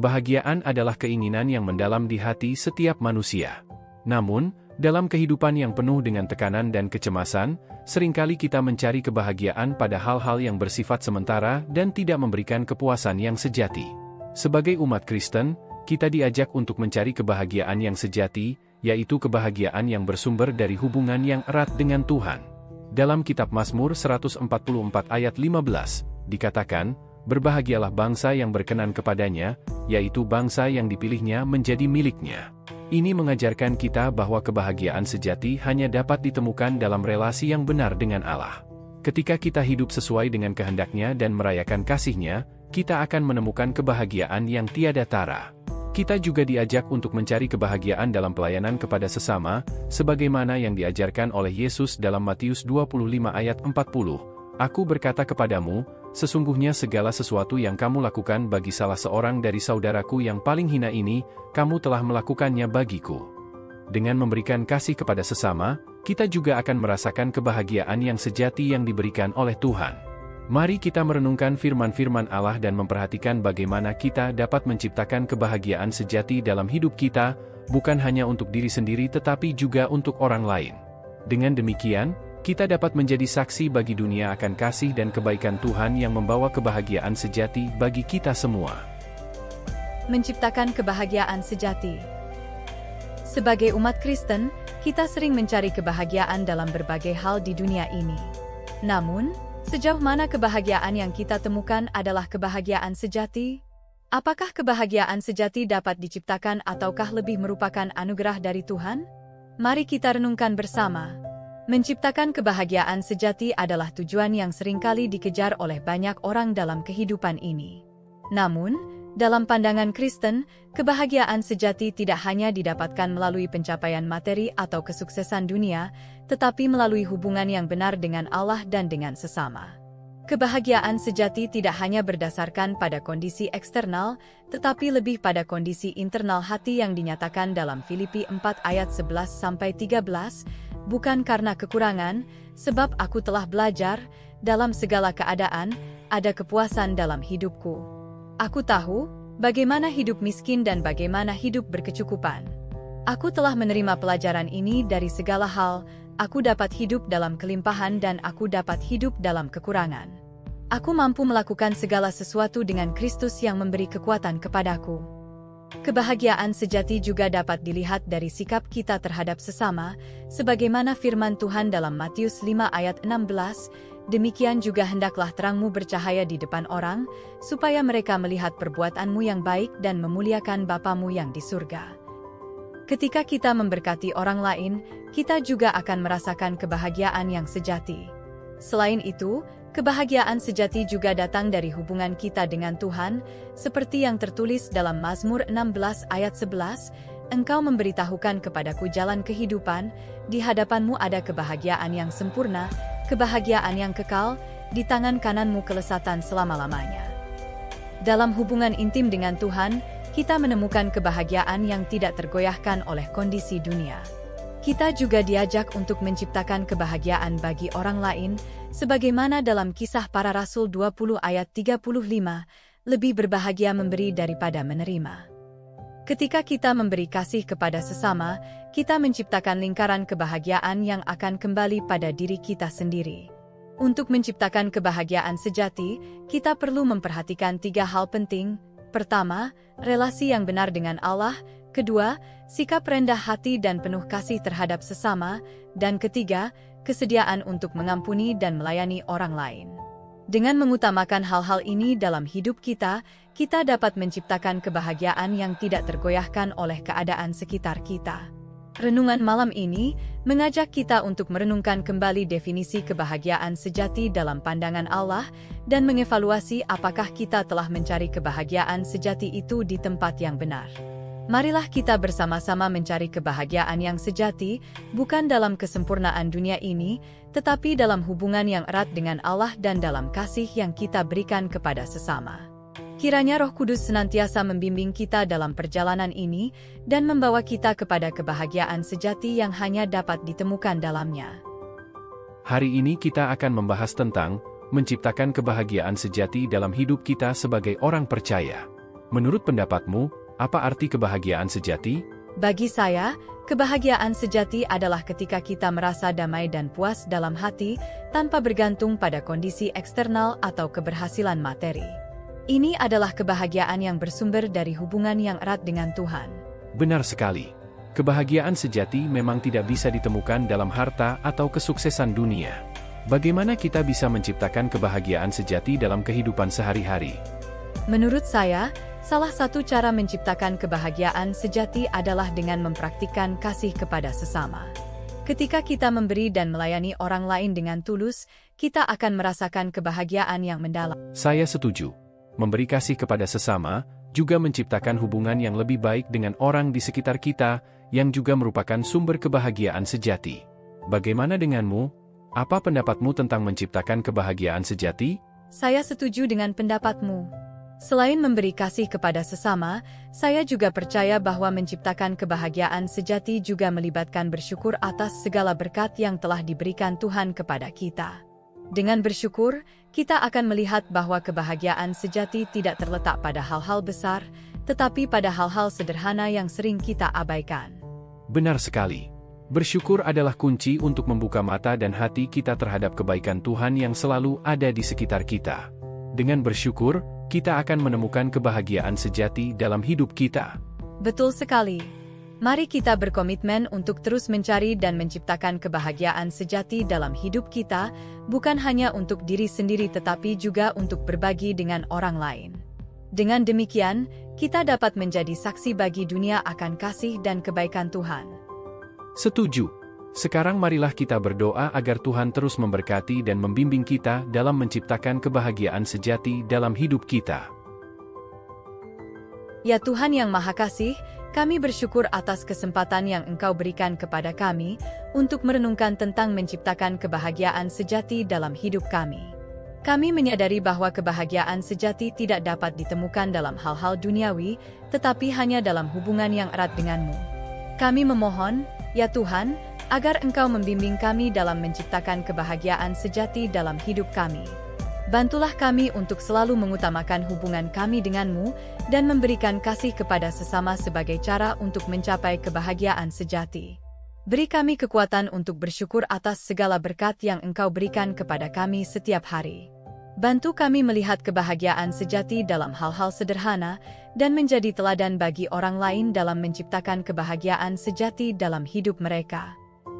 Kebahagiaan adalah keinginan yang mendalam di hati setiap manusia. Namun, dalam kehidupan yang penuh dengan tekanan dan kecemasan, seringkali kita mencari kebahagiaan pada hal-hal yang bersifat sementara dan tidak memberikan kepuasan yang sejati. Sebagai umat Kristen, kita diajak untuk mencari kebahagiaan yang sejati, yaitu kebahagiaan yang bersumber dari hubungan yang erat dengan Tuhan. Dalam kitab Mazmur 144 ayat 15, dikatakan, "Berbahagialah bangsa yang berkenan kepadanya, yaitu bangsa yang dipilihnya menjadi miliknya." Ini mengajarkan kita bahwa kebahagiaan sejati hanya dapat ditemukan dalam relasi yang benar dengan Allah. Ketika kita hidup sesuai dengan kehendak-Nya dan merayakan kasih-Nya, kita akan menemukan kebahagiaan yang tiada tara. Kita juga diajak untuk mencari kebahagiaan dalam pelayanan kepada sesama, sebagaimana yang diajarkan oleh Yesus dalam Matius 25 ayat 40. "Aku berkata kepadamu, sesungguhnya segala sesuatu yang kamu lakukan bagi salah seorang dari saudaraku yang paling hina ini, kamu telah melakukannya bagiku." Dengan memberikan kasih kepada sesama, kita juga akan merasakan kebahagiaan yang sejati yang diberikan oleh Tuhan. Mari kita merenungkan firman-firman Allah dan memperhatikan bagaimana kita dapat menciptakan kebahagiaan sejati dalam hidup kita, bukan hanya untuk diri sendiri tetapi juga untuk orang lain. Dengan demikian, kita dapat menjadi saksi bagi dunia akan kasih dan kebaikan Tuhan yang membawa kebahagiaan sejati bagi kita semua. Menciptakan kebahagiaan sejati. Sebagai umat Kristen, kita sering mencari kebahagiaan dalam berbagai hal di dunia ini. Namun, sejauh mana kebahagiaan yang kita temukan adalah kebahagiaan sejati? Apakah kebahagiaan sejati dapat diciptakan ataukah lebih merupakan anugerah dari Tuhan? Mari kita renungkan bersama. Menciptakan kebahagiaan sejati adalah tujuan yang seringkali dikejar oleh banyak orang dalam kehidupan ini. Namun, dalam pandangan Kristen, kebahagiaan sejati tidak hanya didapatkan melalui pencapaian materi atau kesuksesan dunia, tetapi melalui hubungan yang benar dengan Allah dan dengan sesama. Kebahagiaan sejati tidak hanya berdasarkan pada kondisi eksternal, tetapi lebih pada kondisi internal hati yang dinyatakan dalam Filipi 4 ayat 11-13, "Bukan karena kekurangan, sebab aku telah belajar, dalam segala keadaan, ada kepuasan dalam hidupku. Aku tahu bagaimana hidup miskin dan bagaimana hidup berkecukupan. Aku telah menerima pelajaran ini dari segala hal, aku dapat hidup dalam kelimpahan dan aku dapat hidup dalam kekurangan. Aku mampu melakukan segala sesuatu dengan Kristus yang memberi kekuatan kepadaku." Kebahagiaan sejati juga dapat dilihat dari sikap kita terhadap sesama, sebagaimana firman Tuhan dalam Matius 5 ayat 16, "Demikian juga hendaklah terangmu bercahaya di depan orang, supaya mereka melihat perbuatanmu yang baik dan memuliakan Bapamu yang di surga." Ketika kita memberkati orang lain, kita juga akan merasakan kebahagiaan yang sejati. Selain itu, kebahagiaan sejati juga datang dari hubungan kita dengan Tuhan, seperti yang tertulis dalam Mazmur 16 ayat 11, "Engkau memberitahukan kepadaku jalan kehidupan, di hadapanmu ada kebahagiaan yang sempurna, kebahagiaan yang kekal, di tangan kananmu kelesatan selama-lamanya." Dalam hubungan intim dengan Tuhan, kita menemukan kebahagiaan yang tidak tergoyahkan oleh kondisi dunia. Kita juga diajak untuk menciptakan kebahagiaan bagi orang lain, sebagaimana dalam Kisah Para Rasul 20 ayat 35, "Lebih berbahagia memberi daripada menerima." Ketika kita memberi kasih kepada sesama, kita menciptakan lingkaran kebahagiaan yang akan kembali pada diri kita sendiri. Untuk menciptakan kebahagiaan sejati, kita perlu memperhatikan 3 hal penting. Pertama, relasi yang benar dengan Allah. Kedua, sikap rendah hati dan penuh kasih terhadap sesama. Dan ketiga, kesediaan untuk mengampuni dan melayani orang lain. Dengan mengutamakan hal-hal ini dalam hidup kita, kita dapat menciptakan kebahagiaan yang tidak tergoyahkan oleh keadaan sekitar kita. Renungan malam ini mengajak kita untuk merenungkan kembali definisi kebahagiaan sejati dalam pandangan Allah dan mengevaluasi apakah kita telah mencari kebahagiaan sejati itu di tempat yang benar. Marilah kita bersama-sama mencari kebahagiaan yang sejati, bukan dalam kesempurnaan dunia ini, tetapi dalam hubungan yang erat dengan Allah dan dalam kasih yang kita berikan kepada sesama. Kiranya Roh Kudus senantiasa membimbing kita dalam perjalanan ini dan membawa kita kepada kebahagiaan sejati yang hanya dapat ditemukan dalamnya. Hari ini kita akan membahas tentang menciptakan kebahagiaan sejati dalam hidup kita sebagai orang percaya. Menurut pendapatmu, apa arti kebahagiaan sejati? Bagi saya, kebahagiaan sejati adalah ketika kita merasa damai dan puas dalam hati, tanpa bergantung pada kondisi eksternal atau keberhasilan materi. Ini adalah kebahagiaan yang bersumber dari hubungan yang erat dengan Tuhan. Benar sekali. Kebahagiaan sejati memang tidak bisa ditemukan dalam harta atau kesuksesan dunia. Bagaimana kita bisa menciptakan kebahagiaan sejati dalam kehidupan sehari-hari? Menurut saya, salah satu cara menciptakan kebahagiaan sejati adalah dengan mempraktikkan kasih kepada sesama. Ketika kita memberi dan melayani orang lain dengan tulus, kita akan merasakan kebahagiaan yang mendalam. Saya setuju. Memberi kasih kepada sesama juga menciptakan hubungan yang lebih baik dengan orang di sekitar kita, yang juga merupakan sumber kebahagiaan sejati. Bagaimana denganmu? Apa pendapatmu tentang menciptakan kebahagiaan sejati? Saya setuju dengan pendapatmu. Selain memberi kasih kepada sesama, saya juga percaya bahwa menciptakan kebahagiaan sejati juga melibatkan bersyukur atas segala berkat yang telah diberikan Tuhan kepada kita. Dengan bersyukur, kita akan melihat bahwa kebahagiaan sejati tidak terletak pada hal-hal besar, tetapi pada hal-hal sederhana yang sering kita abaikan. Benar sekali. Bersyukur adalah kunci untuk membuka mata dan hati kita terhadap kebaikan Tuhan yang selalu ada di sekitar kita. Dengan bersyukur, kita akan menemukan kebahagiaan sejati dalam hidup kita. Betul sekali. Mari kita berkomitmen untuk terus mencari dan menciptakan kebahagiaan sejati dalam hidup kita, bukan hanya untuk diri sendiri tetapi juga untuk berbagi dengan orang lain. Dengan demikian, kita dapat menjadi saksi bagi dunia akan kasih dan kebaikan Tuhan. Setuju. Sekarang marilah kita berdoa agar Tuhan terus memberkati dan membimbing kita dalam menciptakan kebahagiaan sejati dalam hidup kita. Ya Tuhan yang Maha Kasih, kami bersyukur atas kesempatan yang Engkau berikan kepada kami untuk merenungkan tentang menciptakan kebahagiaan sejati dalam hidup kami. Kami menyadari bahwa kebahagiaan sejati tidak dapat ditemukan dalam hal-hal duniawi, tetapi hanya dalam hubungan yang erat denganmu. Kami memohon, ya Tuhan, agar Engkau membimbing kami dalam menciptakan kebahagiaan sejati dalam hidup kami. Bantulah kami untuk selalu mengutamakan hubungan kami denganmu dan memberikan kasih kepada sesama sebagai cara untuk mencapai kebahagiaan sejati. Beri kami kekuatan untuk bersyukur atas segala berkat yang Engkau berikan kepada kami setiap hari. Bantu kami melihat kebahagiaan sejati dalam hal-hal sederhana dan menjadi teladan bagi orang lain dalam menciptakan kebahagiaan sejati dalam hidup mereka.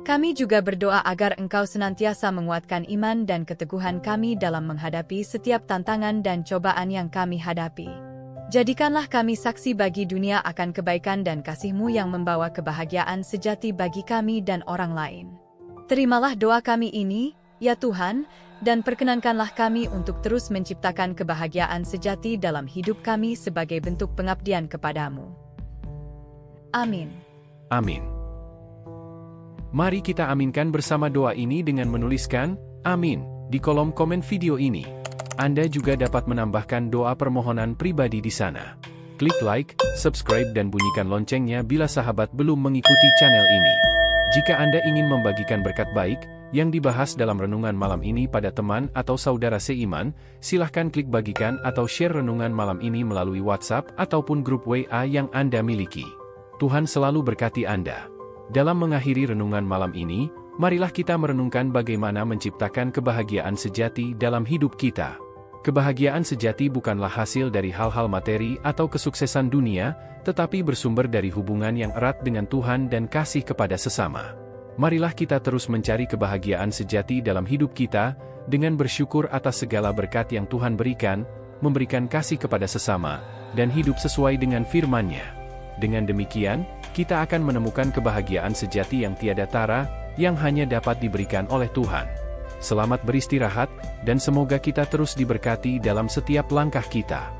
Kami juga berdoa agar Engkau senantiasa menguatkan iman dan keteguhan kami dalam menghadapi setiap tantangan dan cobaan yang kami hadapi. Jadikanlah kami saksi bagi dunia akan kebaikan dan kasih-Mu yang membawa kebahagiaan sejati bagi kami dan orang lain. Terimalah doa kami ini, ya Tuhan, dan perkenankanlah kami untuk terus menciptakan kebahagiaan sejati dalam hidup kami sebagai bentuk pengabdian kepada-Mu. Amin. Amin. Mari kita aminkan bersama doa ini dengan menuliskan "Amin" di kolom komen video ini. Anda juga dapat menambahkan doa permohonan pribadi di sana. Klik like, subscribe dan bunyikan loncengnya bila sahabat belum mengikuti channel ini. Jika Anda ingin membagikan berkat baik yang dibahas dalam renungan malam ini pada teman atau saudara seiman, silahkan klik bagikan atau share renungan malam ini melalui WhatsApp ataupun grup WA yang Anda miliki. Tuhan selalu berkati Anda. Dalam mengakhiri renungan malam ini, marilah kita merenungkan bagaimana menciptakan kebahagiaan sejati dalam hidup kita. Kebahagiaan sejati bukanlah hasil dari hal-hal materi atau kesuksesan dunia, tetapi bersumber dari hubungan yang erat dengan Tuhan dan kasih kepada sesama. Marilah kita terus mencari kebahagiaan sejati dalam hidup kita, dengan bersyukur atas segala berkat yang Tuhan berikan, memberikan kasih kepada sesama, dan hidup sesuai dengan firman-Nya. Dengan demikian, kita akan menemukan kebahagiaan sejati yang tiada tara, yang hanya dapat diberikan oleh Tuhan. Selamat beristirahat, dan semoga kita terus diberkati dalam setiap langkah kita.